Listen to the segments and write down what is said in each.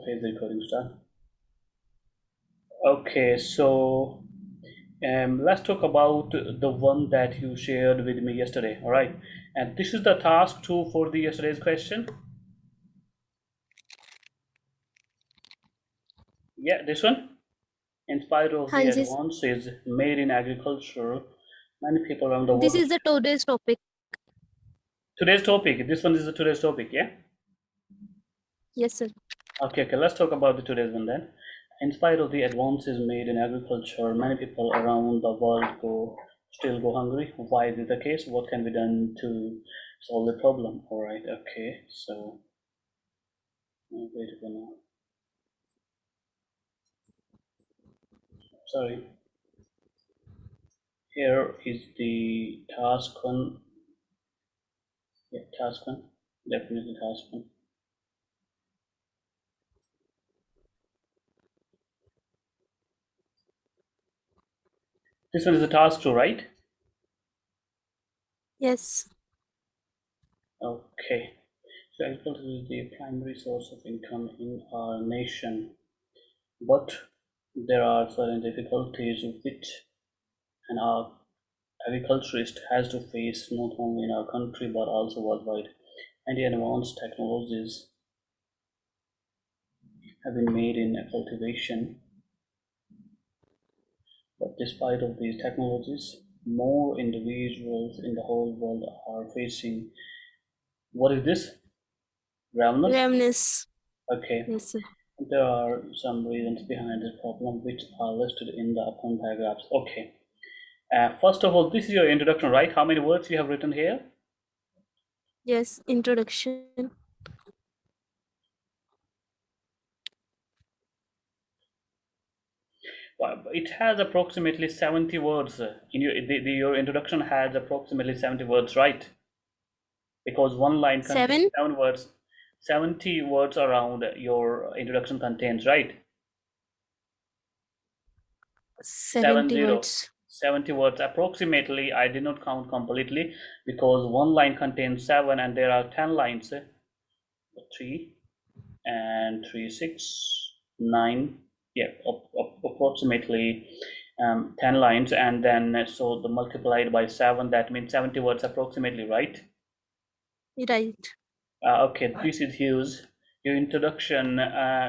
Okay, the recording start. Okay, so let's talk about the one that you shared with me yesterday. All right, and this is the task 2 for the yesterday's question. Yeah, this one. In spite of हाँ the ji, advances made in agriculture, many people around the this world. is the today's topic. Today's topic. This one is the today's topic. Yeah. Yes, sir. Okay. Let's talk about the today's one then. In spite of the advances made in agriculture, many people around the world still go hungry. Why is it the case? What can be done to solve the problem? All right. Okay. So wait a minute. Sorry. Here is the task one. Yeah, task one. Definitely task one. This one is the task two, right? Yes. Okay. So agriculture is the primary source of income in our nation, but there are certain difficulties which an agriculturist has to face not only in our country but also worldwide. And the advanced technologies have been made in cultivation, but despite of these technologies, more individuals in the whole world are facing what is this? Ravenous? Ravenous. Okay. Yes, sir. There are some reasons behind this problem which are listed in the upcoming paragraphs. Okay. First of all, this is your introduction, right? How many words you have written here? Yes, introduction. Well, it has approximately 70 words. In your introduction has approximately 70 words, right? Because one line contains 7. 7 words. 70 words around your introduction contains, right? 70 70. words. 70 words approximately. I did not count completely because one line contains 7 and there are 10 lines. 3 and 3, 6, 9. Yeah, approximately 10 lines, and then so the multiplied by 7, that means 70 words approximately, right? Right. Okay, this is huge. Your introduction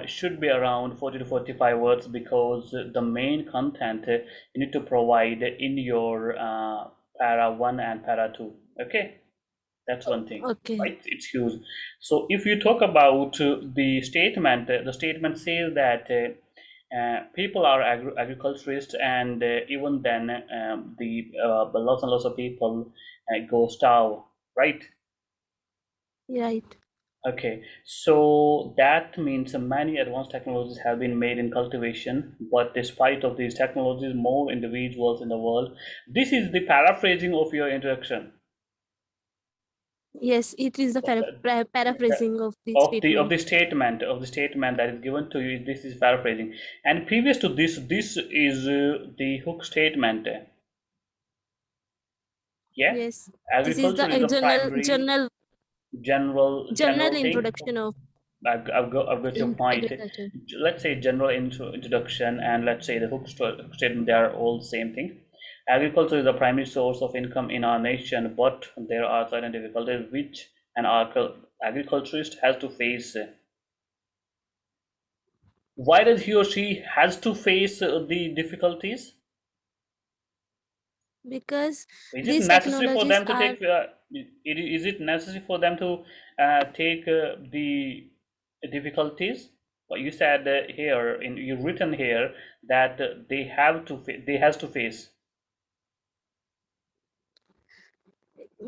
should be around 40 to 45 words because the main content you need to provide in your para 1 and para 2. Okay, that's one thing, Okay. right? It's huge. So if you talk about the statement says that people are agriculturists, and even then the lots and lots of people go starve, right? Right. Okay, so that means many advanced technologies have been made in cultivation, but despite of these technologies, more individuals in the world. This is the paraphrasing of your introduction. Yes, it is the The- paraphrasing of the of the statement. statement that is given to you. This is paraphrasing, and previous to this is the hook statement. Yeah, Yes. This is the agriculture is the primary journal general thing. introduction of I've got your point. agriculture. Let's say general introduction, and let's say the hook statement, they are all the same thing. Agriculture is the primary source of income in our nation, but there are certain difficulties which an agriculturist has to face. Why does he or she has to face the difficulties? Because Is it these necessary for technologies them to are take? Is it necessary for them to take the difficulties? Well, you said here in you written here that they has to face.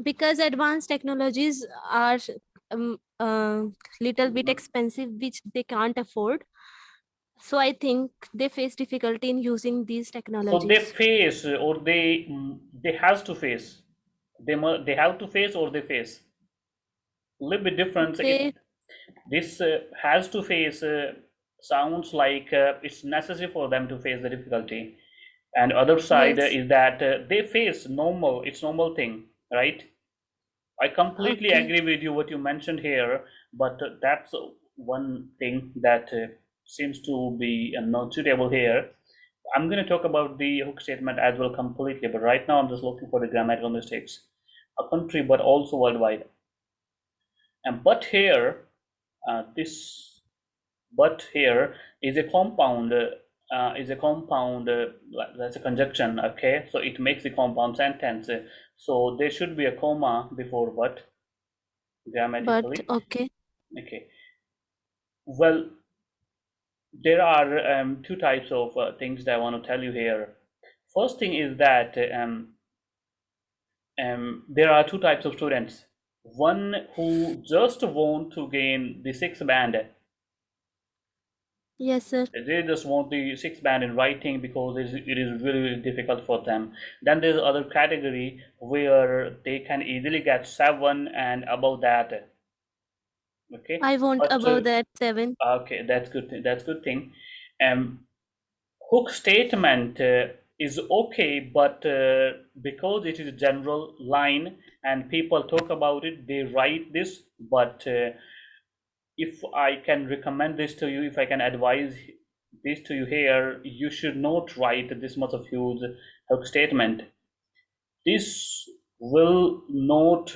because advanced technologies are little bit Mhm. expensive, which they can't afford. So I think they face difficulty in using these So they technologies. face or they has to face. They have to face or they face. Little bit difference. It They this has to face sounds like it's necessary for them to face the difficulty, and other side Yes. is that they face normal, it's normal thing, right? I completely Okay. agree with you what you mentioned here, but that's one thing that seems to be not suitable here. I'm going to talk about the hook statement as well completely, but right now I'm just looking for the grammatical mistakes. A country, but also worldwide. And but here, this but here is a compound. That's a conjunction. Okay, so it makes a compound sentence. So there should be a comma before but But grammatically. okay. Okay. Well, there are two types of things that I want to tell you here. First thing is that there are two types of students. One who just want to gain the sixth band. Yes, sir. They just want the sixth band in writing because it is really, really difficult for them. Then there's other category where they can easily get 7 and above that. Okay, I want but above that 7. okay, that's good. That's good thing. Um, hook statement is okay, but because it is a general line and people talk about it, they write this. But if I can recommend this to you, if I can advise this to you here, you should not write this much of huge hook statement. This will not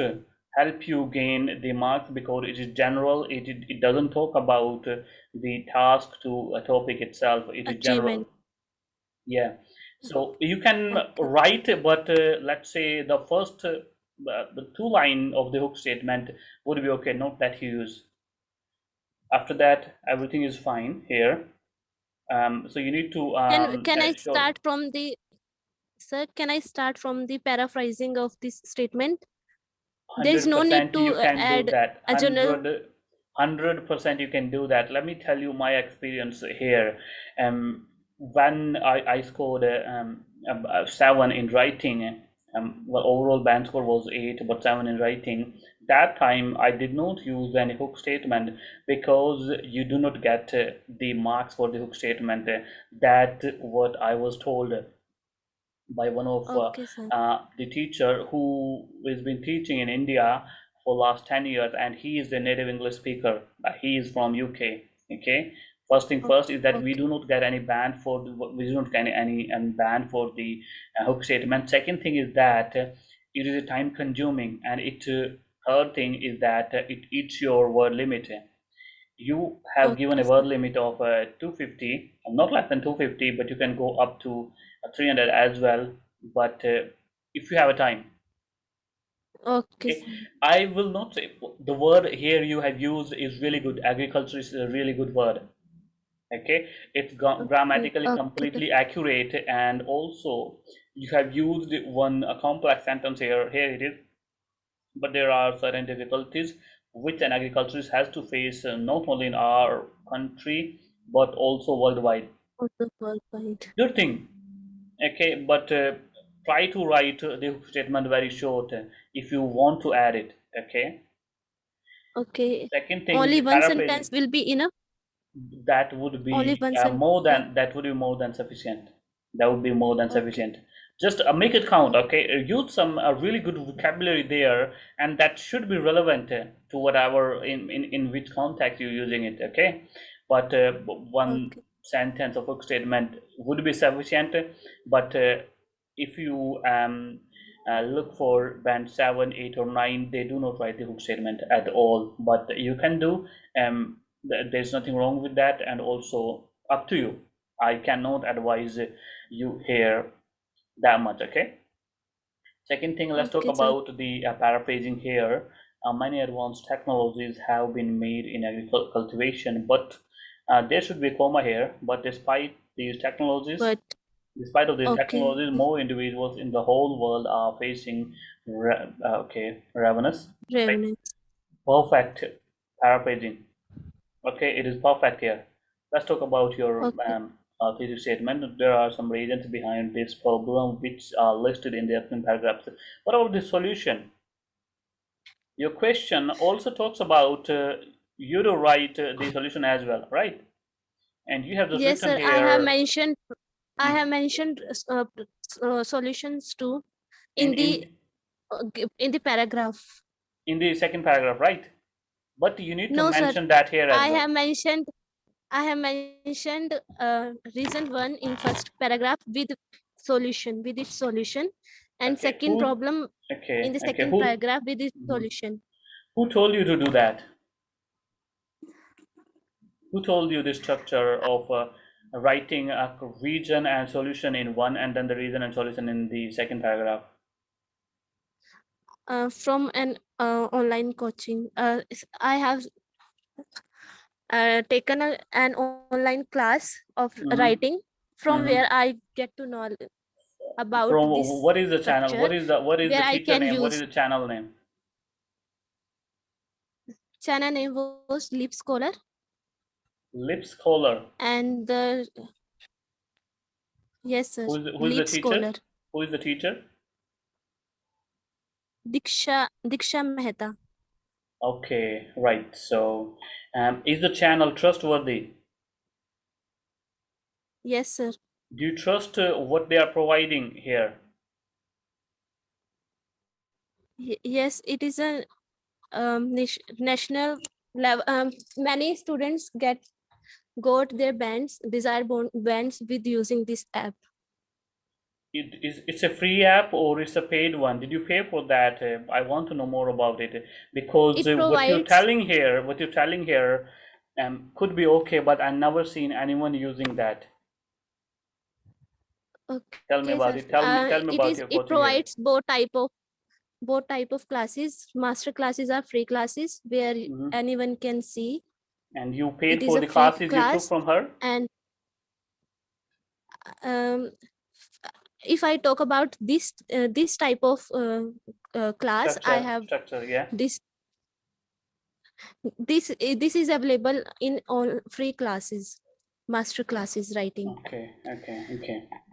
help you gain the marks because it is general. It doesn't talk about the task to a topic itself. It is general. Achievement. Yeah. So you can Okay. write, but let's say the first, the two line of the hook statement would be okay, not that huge. After that, everything is fine here. So you need to Can I sure, start from the sir? Can I start from the paraphrasing of this statement? There is no need 100% to you can do add that. a journal. 100% you can do that. Let me tell you my experience here. When I scored a 7 in writing, well, overall band score was 8, but 7 in writing. That time I did not use any hook statement because you do not get the marks for the hook statement. That what I was told by one of Okay, sir. the teacher who has been teaching in India for last 10 years, and he is the native English speaker. He is from UK. Okay. First thing first is that we Okay. do not get any ban for we do not get any ban for the hook statement. Second thing is that it is a time consuming, and third thing is that it eats your word limit. You have given Okay, a word sir. limit of 250, not less than 250, but you can go up to 300 as well. But if you have a time, Okay, okay, sir. I will not say the word here you have used is really good. Agriculture is a really good word. Okay, it's Okay. grammatically Okay. completely accurate, and also you have used one a complex sentence here. Here it is, but there are certain difficulties which an agriculturist has to face not only in our country but also worldwide. Also qualified. Good thing, okay, but try to write the statement very short if you want to add it. Okay. Okay. Second thing, Only the one paraphrasing, sentence will be enough. that would Only be one sentence. that would be more than sufficient. That would be more than Okay. sufficient. Just make it count. Okay. Okay. Use some really good vocabulary there, and that should be relevant to whatever in which context you're using it. Okay. But one Okay. sentence of hook statement would be sufficient. But if you look for band 7, 8, or 9, they do not write the hook statement at all. But you can do. There's nothing wrong with that, and also up to you. I cannot advise you here that much. Okay. Second thing, let's talk Okay, sir. about the paraphrasing here. Many advanced technologies have been made in agriculture cultivation, but there should be a comma here. But But despite of these okay. technologies, more individuals in the whole world are facing ravenous. Right? Revenue. Perfect paraphrasing. Okay, it is perfect here. Let's talk about your Okay. thesis statement. There are some reasons behind this problem which are listed in the upcoming paragraphs. What about the solution? Your question also talks about you to write the solution as well, right? And you have just Yes, written sir. here I have mm, mentioned solutions too in in the paragraph. the second paragraph, right? But you need to No, sir. mention that here as I well. have mentioned reason one in first paragraph with its solution, and Okay, second problem in the okay. second paragraph with its Mhm. solution. Who told you to do that? Who told you the structure of writing a reason and solution in one, and then the reason and solution in the second paragraph? From an online coaching. I have taken an online class of Hmm. writing, from Hmm. where I get to know about From this what is the channel? structure, What is where the I teacher can name? What is use. the channel name? Channel name was Leap Scholar, Lip Scholar. and the yes, sir, Who is the Leap teacher? Scholar, Who is the teacher? Diksha Mehta. Okay, right. So, is the channel trustworthy? Yes, sir. Do you trust what they are providing here? Yes, it is a national level. Many students got their desired bands with using this app. It's a free app or it's a paid one? Did you pay for that? I want to know more about it because It provides. what you're telling here, could be okay, but I've never seen anyone using that. Tell me Okay, about sir. it. Tell me It about is. your It coaching here. provides both type of classes. Master classes are free classes where Hmm. anyone can see. And you It paid is for a the free classes you took class, from her? and um, if I talk about this type of class, I have Structure, yeah. this this is available in all free classes, master classes writing. Okay.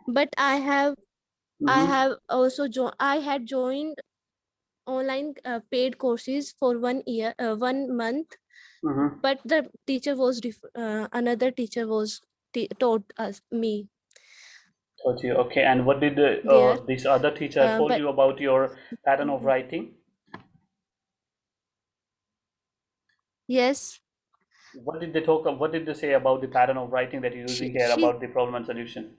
But I Mm-hmm. have also I had joined online paid courses for 1 year, 1 month, Mm-hmm. but the teacher was another teacher was taught us me Got you. Okay, and what did there. this other teacher told But you about your pattern of writing? yes, What did they talk? What did they say about the pattern of writing that you're she using here she about the problem and solution?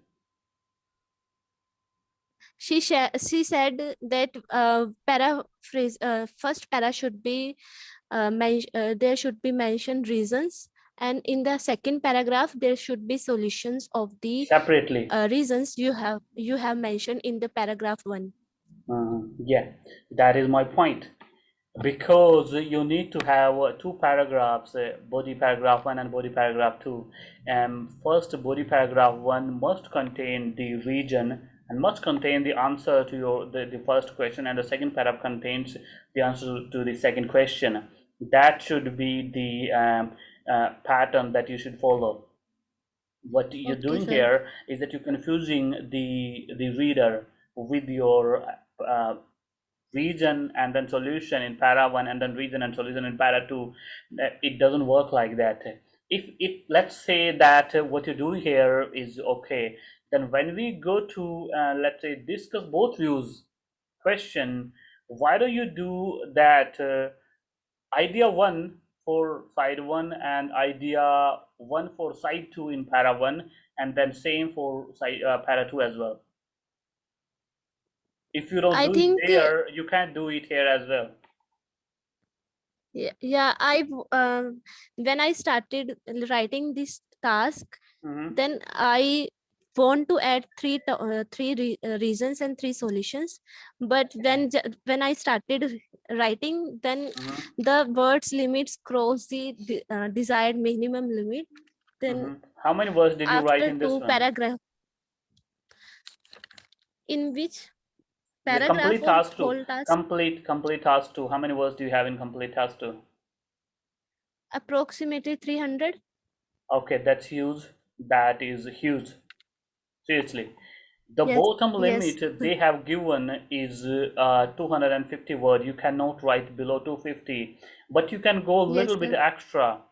she said that paraphrase first para should be there should be mentioned reasons, and in the second paragraph there should be solutions of the Separately. reasons you have mentioned in the paragraph one. Yeah, that is my point. Because you need to have two paragraphs, body paragraph 1 and body paragraph 2. First, body paragraph 1 must contain the region and must contain the answer to the first question, and the second paragraph contains the answer to the second question. That should be the pattern that you should follow. What you're Okay, doing sir. here is that you're confusing the reader with your region and then solution in para 1 and then region and solution in para 2. It doesn't work like that. If it, let's say that what you're doing here is okay, then when we go to let's say discuss both views question, why do you do that idea 1 for side 1 and idea 1 for side 2 in para 1, and then same for side para 2 as well? If you don't I do it think there, you can't do it here as well. yeah, when I started writing this task, Hmm. then I want to add reasons and three solutions. But when I started writing, then Hmm. the words limits cross the desired minimum limit. Then Hmm. How many words did you write after in this two one? paragraph, in which The paragraph complete or task two. whole task, Complete task two. How many words do you have in complete task two? approximately 300. Okay, that's huge. That is huge. Seriously. The Yes, bottom yes, limit they have given is 250 word. You cannot write below 250, but you can go a yes, little bit sir. extra.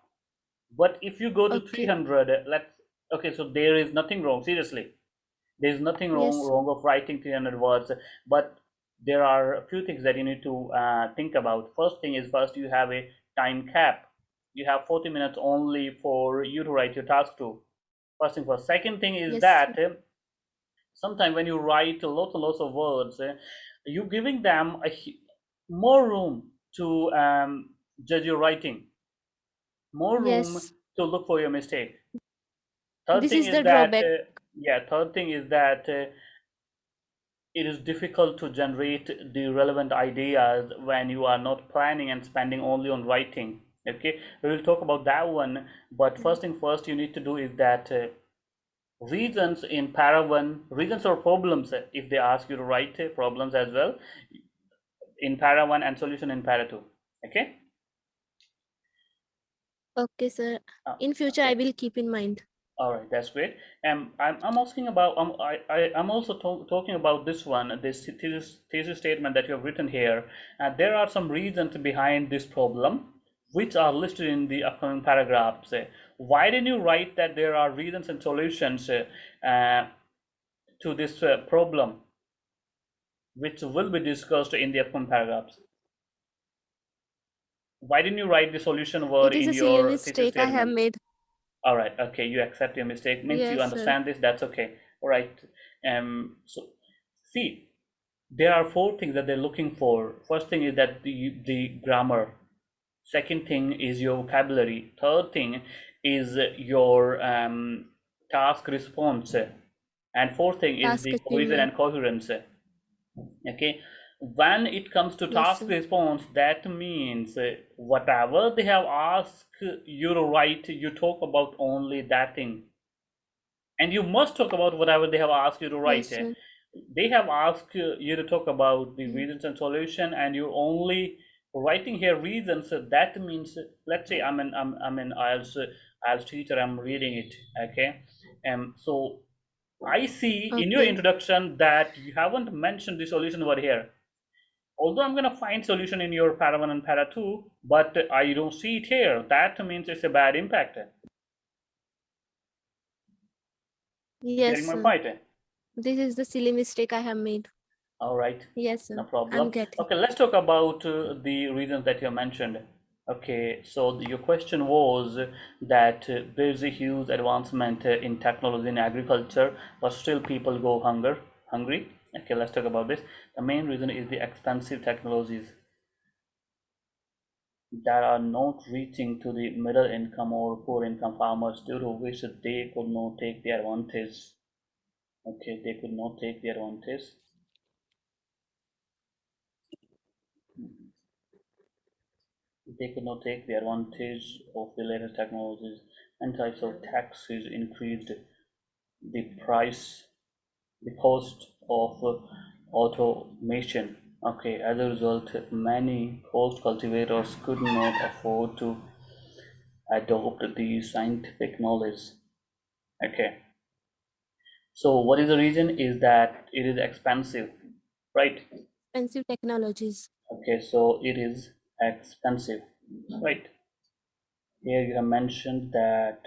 But if you go to Okay, 300, let's okay. So there is nothing wrong. Seriously, there's nothing yes. wrong of writing 300 words, but there are a few things that you need to think about. First thing is, first you have a time cap. You have 40 minutes only for you to write your task to. First thing first. Second thing is Yes, that sir. sometimes when you write lots and lots of words, you're giving them more room to judge your writing, more room Yes. to look for your mistake. Third This thing is is the that, drawback. third thing is that it is difficult to generate the relevant ideas when you are not planning and spending only on writing. Okay, we will talk about that one. But first thing first, you need to do is that reasons in para 1, reasons or problems, if they ask you to write problems as well in para 1 and solution in para 2. Okay. Okay, sir. In future, I Okay. will keep in mind. All right, that's great. I'm asking about I'm also talking about this one, this thesis statement that you have written here. There are some reasons behind this problem, which are listed in the upcoming paragraphs. Why didn't you write that there are reasons and solutions to this problem, which will be discussed in the upcoming paragraphs? Why didn't you write the solution word It is in a silly your thesis mistake I have statement? made. All right, okay, you accept your mistake, means you Yes, sir. understand this, that's okay. All right. So see, there are four things that they're looking for. First thing is that the grammar. Second thing is your vocabulary. Third thing is your task response. And fourth thing is Task the cohesion achievement. and coherence. Okay, when it comes to Yes, task sir. response, that means whatever they have asked you to write, you talk about only that thing, and you must talk about whatever they have asked you to Yes, write. sir. They have asked you to talk about the Mm. reasons and solution, and you're only writing here reasons. So that means, let's say I'm an IELTS teacher, I'm reading it. Okay, so I see in your Okay. introduction that you haven't mentioned the solution word here. Although I'm going to find solution in your para 1 and para 2, but I don't see it here. That means it's a bad impact. Yes, Getting my sir. point? This is the silly mistake I have made. All right, Yes, no sir. I'm problem. getting. Okay, let's talk about the reasons that you mentioned. Okay, so your question was that there's a huge advancement in technology in agriculture, but still people go hungry. Okay, let's talk about this. The main reason is the expensive technologies that are not reaching to the middle income or poor income farmers, due to which they could not take the advantage. Okay, they could not take the advantage. They could not take the advantage of the latest technologies, and types of taxes increased the price, the cost of automation. Okay, as a result, many coast cultivators could not afford to adopt the scientific knowledge. Okay, so what is the reason is that it is expensive, right? Expensive technologies. Okay, so it is expensive, right? Here you have mentioned that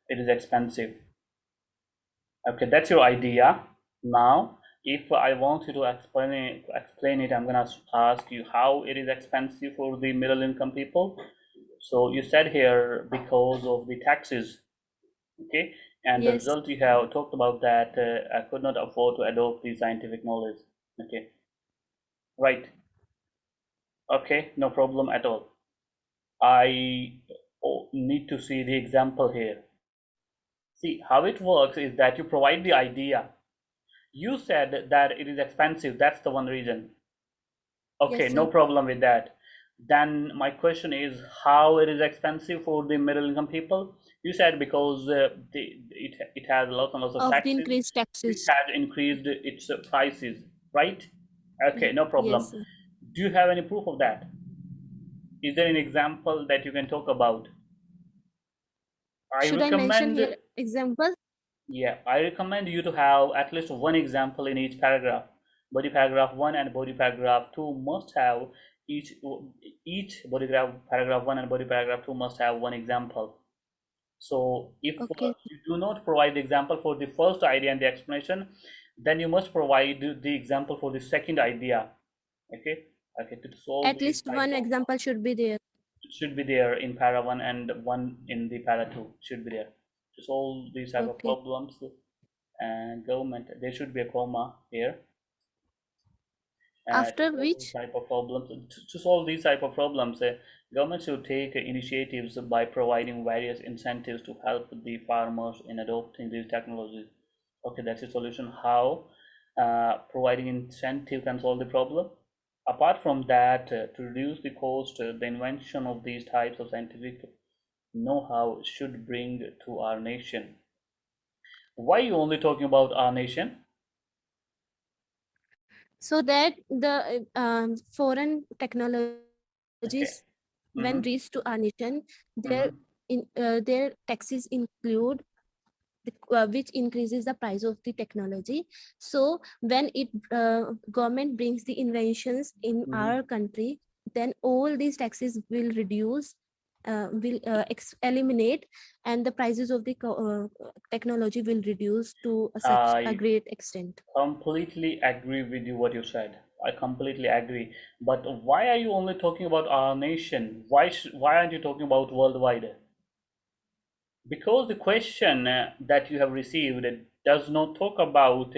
it is expensive. Okay, that's your idea. Now, if I want you to explain it, I'm gonna ask you how it is expensive for the middle income people. So you said here because of the taxes, okay, and the Yes. result you have talked about that I could not afford to adopt the scientific knowledge. Okay, right. Okay, no problem at all. I need to see the example here. See, how it works is that you provide the idea. You said that it is expensive. That's the one reason. Okay, Yes, no sir. problem with that. Then my question is how it is expensive for the middle income people. You said because it has lots and lots of Of the taxes, increased which taxes. has increased its prices, right? Okay, no Yes, problem. sir. Do you have any proof of that? Is there an example that you can talk about? I Should I mention recommend here example? Yeah, I recommend you to have at least one example in each paragraph. Body paragraph 1 and body paragraph 2 must have each paragraph 1 and body paragraph 2 must have one example. So if Okay. you do not provide the example for the first idea and the explanation, then you must provide the example for the second idea. Okay, okay, to solve At these least type one of example should be there. should be there in para 1 and 1 in the para 2 should be there to solve these type of Okay. problems. And government, there should be a comma here. To After solve these which? type of problems, to solve these type of problems, government should take initiatives by providing various incentives to help the farmers in adopting these technologies. Okay, that's a solution. How providing incentive can solve the problem. Apart from that, to reduce the cost, the invention of these types of scientific know-how should bring to our nation. Why are you only talking about our nation? So that the foreign technologies, Okay. when reach to our Mm-hmm. nation, Mm-hmm. their taxes include which increases the price of the technology. So when it government brings the inventions in Mm-hmm. our country, then all these taxes will reduce, eliminate, and the prices of the technology will reduce to such a I great extent. completely agree with you what you said. I completely agree. But why are you only talking about our nation? Why aren't you talking about worldwide? Because the question that you have received does not talk about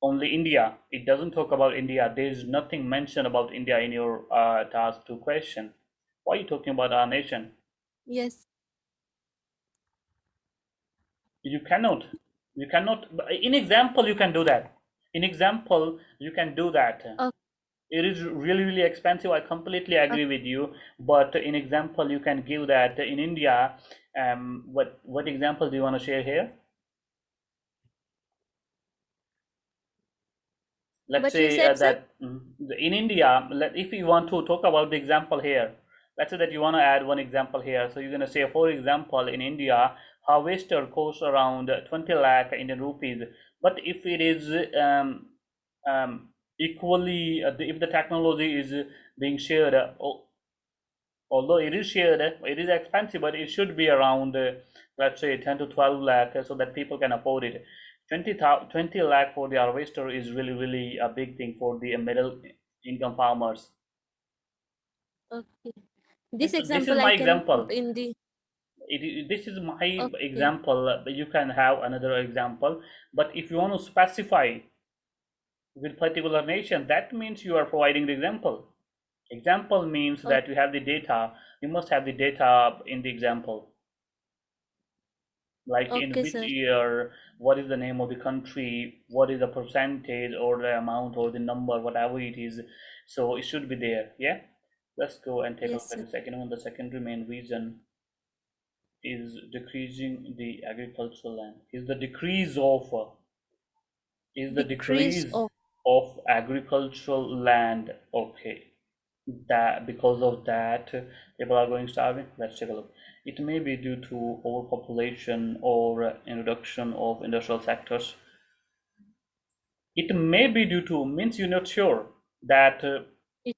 only India. It doesn't talk about India. There is nothing mentioned about India in your task two question. Why are you talking about our nation? Yes. You cannot. You cannot. In example, you can do that. In example, you can do that. Okay. It is really, really expensive. I completely agree with you. But in example, you can give that in India. What example do you want to share here? Let's But you say said, sir? that in India, if you want to talk about the example here, let's say that you want to add one example here. So you're going to say, for example, in India, harvester costs around 20 lakh Indian rupees. But if it is um, equally, if the technology is being shared, although it is shared, it is expensive, but it should be around, let's say, 10 to 12 lakh so that people can afford it. 20 lakh for the harvester is really, really a big thing for the middle income farmers. Okay. This This is example my I can put example. in the. This is my Okay. example. You can have another example, but if you want to specify with particular nation, that means you are providing the example. Example means Okay. that you have the data. You must have the data in the example, like in Okay, which sir. year, what is the name of the country, what is the percentage or the amount or the number, whatever it is. So it should be there. Yeah. Let's go and take a Yes, look at sir. the second one. The secondary main reason is decreasing the agricultural land. Is the Decrease decrease of. of agricultural land. Okay. That because of that people are going starving. Let's take a look. It may be due to overpopulation or introduction of industrial sectors. It may be due to means you're not sure that It,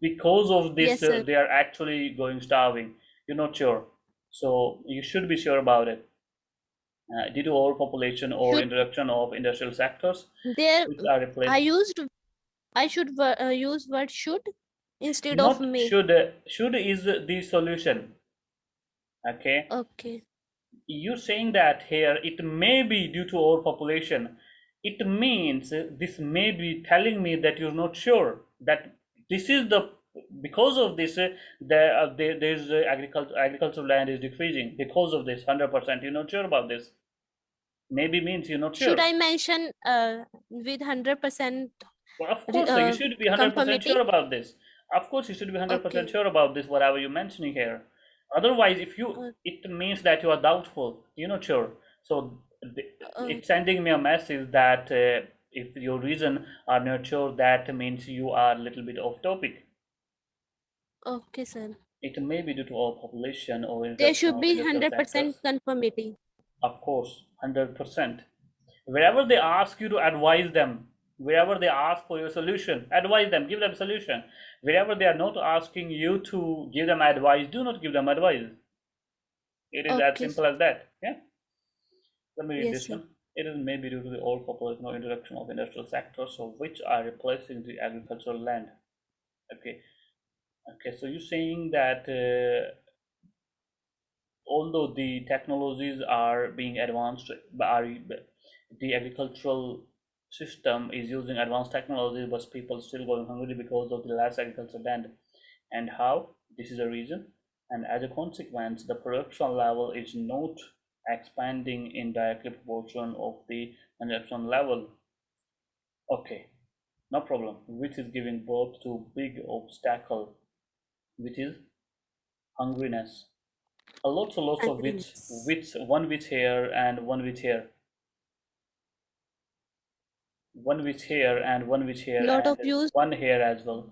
because of this yes, sir. they are actually going starving. You're not sure, so you should be sure about it. Due to overpopulation or Should introduction of industrial sectors there? which are I replaced. used. I should use word should instead of Not may. should is the solution. Okay, Okay. you saying that here it may be due to overpopulation, it means this may be telling me that you're not sure that this is the because of this there's agricultural land is decreasing because of this 100%. You're not sure about this. Maybe means you're not Should sure. I mention with 100% Well, of course, so you should be 100% conformity? sure about this. Of course, you should be 100% Okay. sure about this, whatever you're mentioning here. Otherwise, if you, Uh, it means that you are doubtful, you're not sure. So uh, it's sending me a message that if your reason are not sure, that means you are a little bit off topic. okay, sir. It may be due to overpopulation or There introduction should of be industrial 100% sectors. conformity. Of course, 100%. Wherever they ask you to advise them, wherever they ask for your solution, advise them, give them solution. Wherever they are not asking you to give them advice, do not give them advice. It is as Okay. simple as that. Yeah. Let me read Yes, this sir. one. It is maybe due to the overpopulation or introduction of industrial sectors, so which are replacing the agricultural land. Okay. Okay, so you're saying that although the technologies are being advanced, the agricultural system is using advanced technology, but people still going hungry because of the less agricultural land. And how? This is a reason. And as a consequence, the production level is not expanding in directly proportion of the consumption level. Okay, no problem. Which is giving birth to big obstacle, which is hungriness. A lots of Hungriness. one which here and one which here, one which here and one which here Lot and of use. one here as well.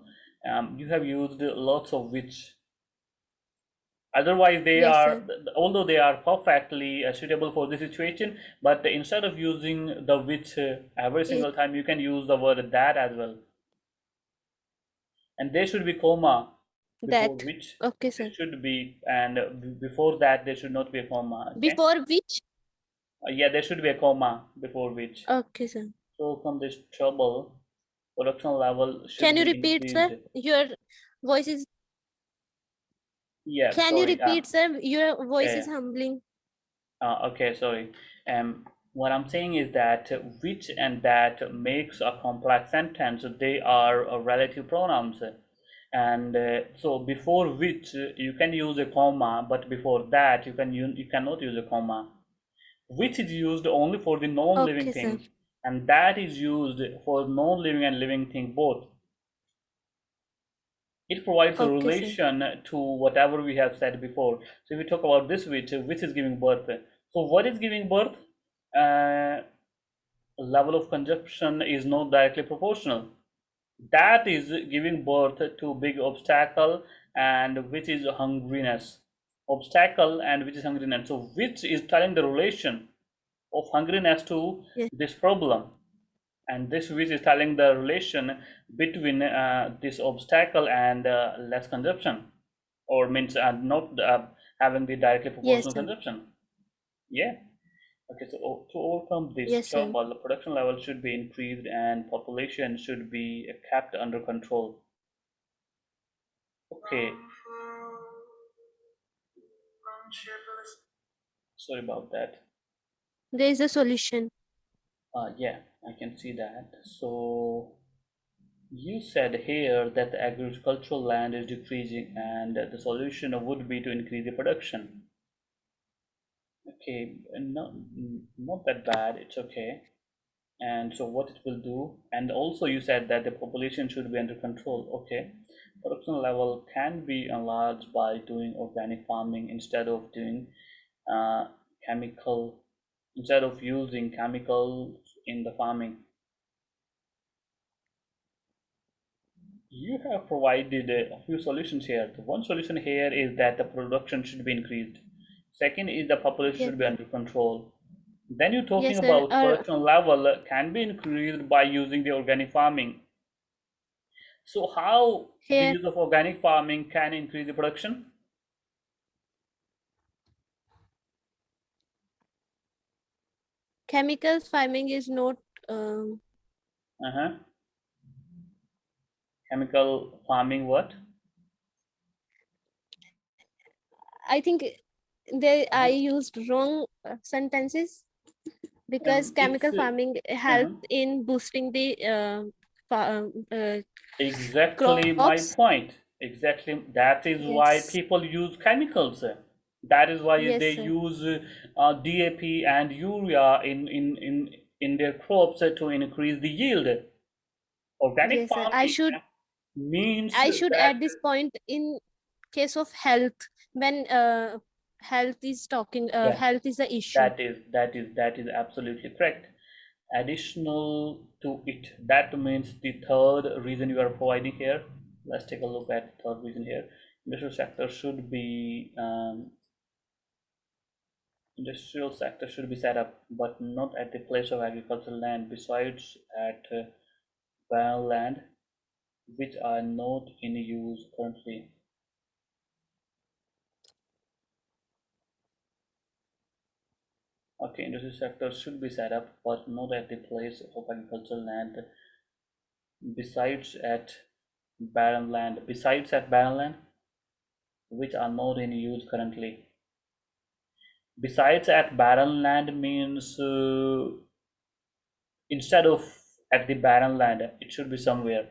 You have used lots of which. Otherwise, they Yes, are, sir. although they are perfectly suitable for the situation, but instead of using the which every Eh, single time, you can use the word that as well. And there should be comma before that. which. Okay, There sir. should be, and before that, there should not be a comma. Okay. Before which? Yeah, there should be a comma before which. Okay, sir. To overcome this trouble, production level should Can you be repeat, increased. sir? Your voice is. Yeah, Can you sorry. repeat, sir? Your voice is Okay, humbling. okay, sorry. What I'm saying is that which and that makes a complex sentence. They are relative pronouns, and so before which you can use a comma, but before that you cannot use a comma. Which is used only for the non-living Okay, sir. thing, and that is used for non-living and living thing both. It provides a Okay, sir. relation to whatever we have said before. So if we talk about this which is giving birth. So what is giving birth? Uh, Level of consumption is not directly proportional. That is giving birth to big obstacle, and which is hungriness. Obstacle and which is hungriness. So which is telling the relation of hungriness to Yes. this problem, and this which is telling the relation between this obstacle and less consumption, or means not having the directly Yes, proportional sir. consumption. Yeah. Okay, so to overcome this Yes, sir. trouble, the production level should be increased and population should be kept under control. Okay, sorry about that. There is a solution. Yeah, I can see that. So you said here that the agricultural land is decreasing and the solution would be to increase the production. Okay, not that bad, it's okay. And so what it will do, and also you said that the population should be under control. Okay, production level can be enlarged by doing organic farming instead of doing uh, chemical, instead of using chemicals in the farming. You have provided a few solutions here. The one solution here is that the production should be increased. Second is the population Yes, should be sir. under control. Then you're talking Yes, sir. about production level can be increased by using the organic farming. So how the Here, use of organic farming can increase the production? chemical farming is not. Um, Uh-huh. Chemical farming what? I think they I Uh-huh. used wrong sentences, because It's chemical farming uh-huh. helps in boosting the Exactly my crops. point. Exactly. That is why Yes. people use chemicals. That is why Yes, they sir. use DAP and urea in their crops to increase the yield. Organic Yes, sir. I farming should means I should that add this point in case of health, when health is talking, yeah, health is the issue. that is absolutely correct. Additional to it, that means the third reason you are providing here. Let's take a look at the third reason here. Industrial sector should be set up, but not at the place of agricultural land. Besides, at barren land, which are not in use currently. Okay, industry sector should be set up, but not at the place of agricultural land. Besides, at barren land. Besides that barren land, which are not in use currently. Besides at barren land means instead of at the barren land, it should be somewhere.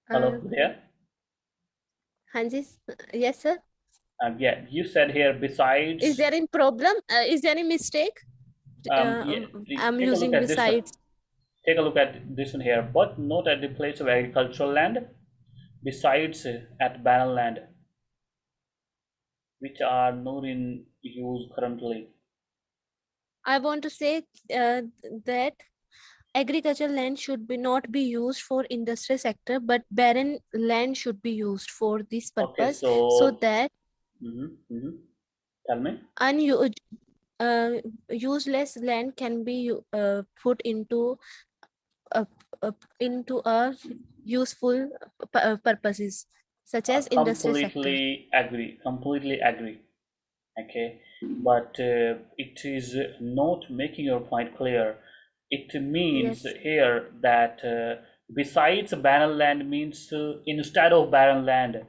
Hello, there. Hanji, yes, sir. Yeah, you said here besides. Is there any problem? Is there any mistake? Yeah, I'm take a look using at this one. besides. Take a look at this one here, but not at the place of agricultural land. Besides at barren land, which are not in use currently. I want to say that agricultural land should be not be used for industry sector, but barren land should be used for this Okay, purpose, so so that tell me. uh, useless land can be put uh, into a useful purposes, such as industry sector. Completely agree. Okay, but it is not making your point clear. It means Yes. here that besides barren land means instead of barren land.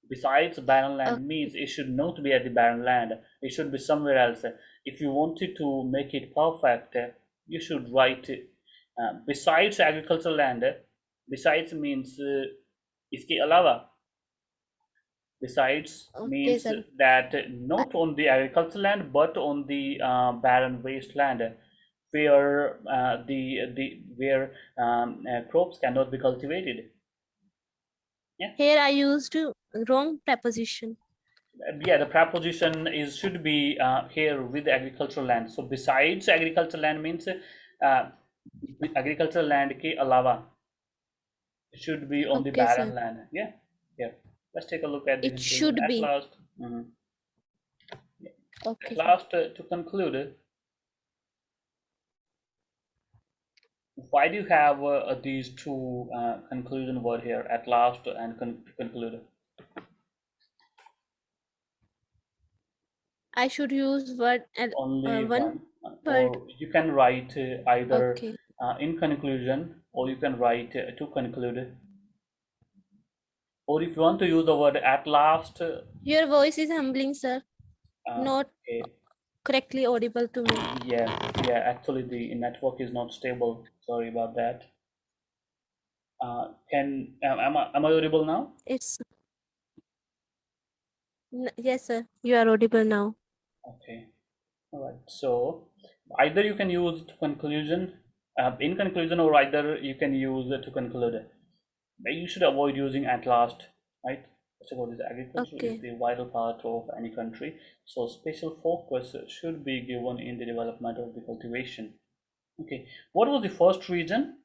Besides barren land Okay. means it should not be at the barren land. It should be somewhere else. If you wanted to make it perfect, you should write besides agricultural land. Besides means इसके अलावा. Besides Okay, means sir. that not on the agricultural land but on the barren wasteland where the where crops cannot be cultivated. Yeah. Here I used wrong preposition. Yeah, the preposition is should be here with the agricultural land. So besides agricultural land means agricultural land ke alawa. It should be on the Okay, barren sir. land. Yeah. Yeah. Let's take a look at the It conclusion should at be. last. Mhm. At Okay, sir. last, to conclude, why do you have these two conclusion word here, at last and to conclude? I should use word and Only one one, word. or you can write either Okay. in conclusion, or you can write to conclude, or if you want to use the word at last. Your voice is humbling, sir. Not Okay. correctly audible to me. Yeah, actually the network is not stable. Sorry about that. Am I audible now? It's yes, sir. You are audible now. Okay. All right. So either you can use to conclusion, in conclusion, or either you can use to conclude. But you should avoid using at last, right? First of all, this agriculture is Okay. the vital part of any country, so special focus should be given in the development of the cultivation. Okay. What was the first reason?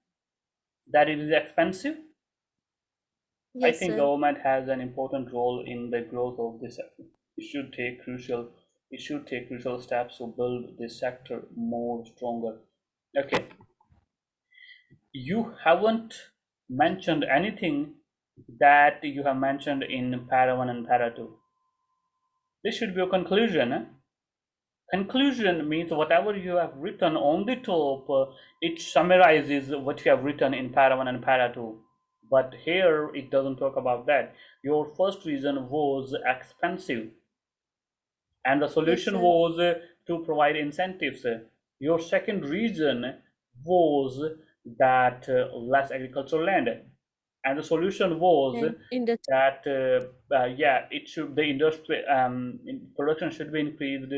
That it is expensive. I Yes, think sir. government has an important role in the growth of this sector. It should take crucial steps to build this sector more stronger. Okay, you haven't mentioned anything that you have mentioned in para 1 and para 2. This should be a conclusion. Conclusion means whatever you have written on the top, it summarizes what you have written in para 1 and para 2. But here it doesn't talk about that. Your first reason was expensive, and the Yes, solution sir. was to provide incentives. Your second reason was that less agricultural land, and the solution was And in the that yeah, it should the industry production should be increased,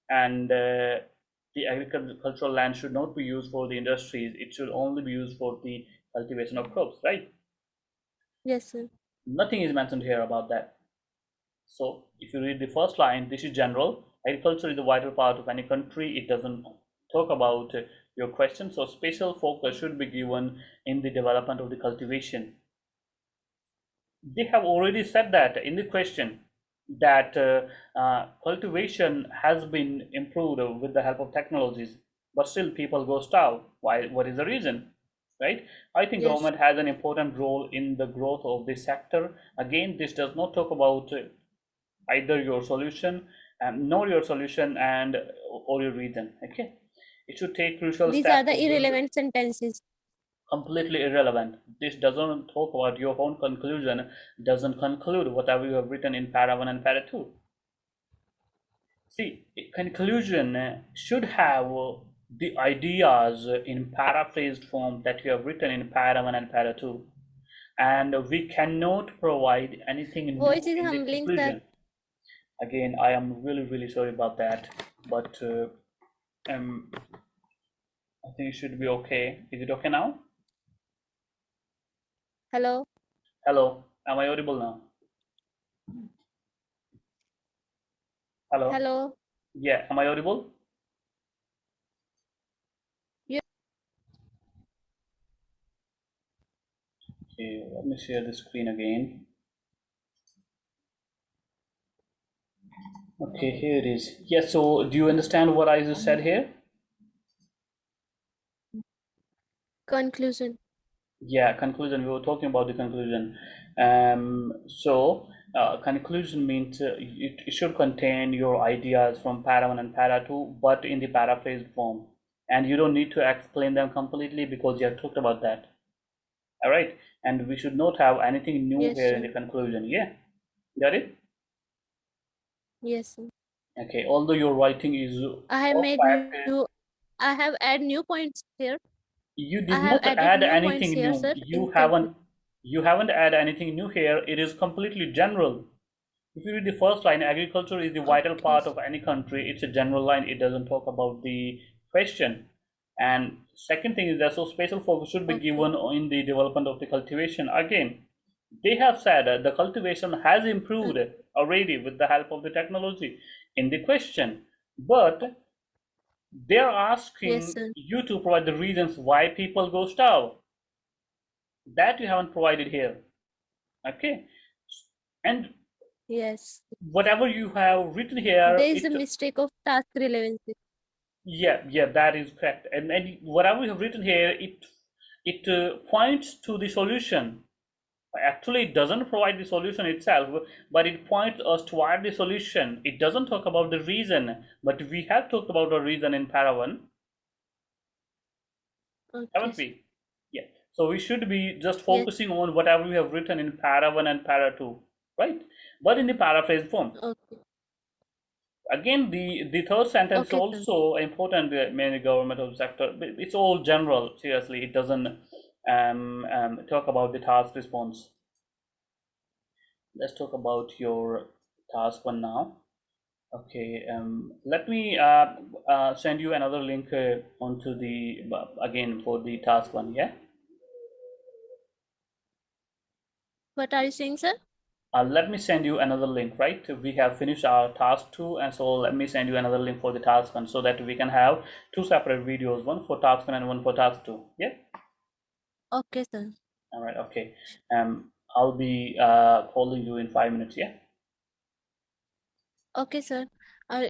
and the agricultural land should not be used for the industries. It should only be used for the cultivation of crops, right? yes, sir. Nothing is mentioned here about that. So if you read the first line, this is general. Agriculture is a vital part of any country. It doesn't talk about your question. So special focus should be given in the development of the cultivation. They have already said that in the question that cultivation has been improved with the help of technologies, but still people go starve. Why? What is the reason? Right? I think Yes. government has an important role in the growth of this sector. Again, this does not talk about either your solution nor your solution and or your reason. Okay, It should take crucial These steps are the to build. irrelevant sentences. Completely irrelevant. This doesn't talk about your own conclusion, doesn't conclude whatever you have written in para 1 and para 2. See, conclusion should have the ideas in paraphrased form that you have written in para 1 and para 2. And we cannot provide anything new Voice is in the humbling, sir. conclusion. Again, I am really sorry about that, but I think it should be okay. Is it okay now? Hello. Hello, am I audible now? Hello? Hello. Yeah, am I audible? Yeah. Okay, let me share the screen again. Okay, here it is. Yeah, so do you understand what I just said here? Conclusion. Yeah, conclusion. We were talking about the conclusion. Conclusion means it should contain your ideas from para 1 and para 2, but in the paraphrased form. And you don't need to explain them completely because you have talked about that. All right. And we should not have anything new Yes, here in sir. the conclusion. Yeah. Got it? Yes, sir. Okay. Although your writing is I have made perfect, new. I have add new points here. you I did have not added add new points anything here, new. sir. You haven't added anything new here. It is completely general. If you read the first line, agriculture is the vital Okay. part of any country. It's a general line. It doesn't talk about the question. And second thing is that so special focus should be Okay. given in the development of the cultivation. Again, they have said the cultivation has improved already with the help of the technology in the question, but they're Yes, asking sir. you to provide the reasons why people go starve. That you haven't provided here. Okay, and Yes. whatever you have written here, There is a it mistake of task relevancy. yeah, that is correct. And whatever you have written here, it points to the solution. Actually, it doesn't provide the solution itself, but it points us toward the solution. It doesn't talk about the reason, but we have talked about the reason in para 1, Okay. haven't we? Yeah. So we should be just Yes. focusing on whatever we have written in para 1 and para 2, right? But in the paraphrase form. Okay. Again, the third sentence is Okay, sir. also important, mainly governmental sector. It's all general, seriously. It doesn't talk about the task response. Let's talk about your task one now. Okay, let me send you another link onto the, again, for the task one, yeah? What are you saying, sir? Let me send you another link, right? We have finished our task 2, and so let me send you another link for the task 1 so that we can have two separate videos, one for task 1 and one for task 2. Yeah? Okay, sir. All right, okay. I'll be calling you in 5 minutes, yeah? Okay, sir.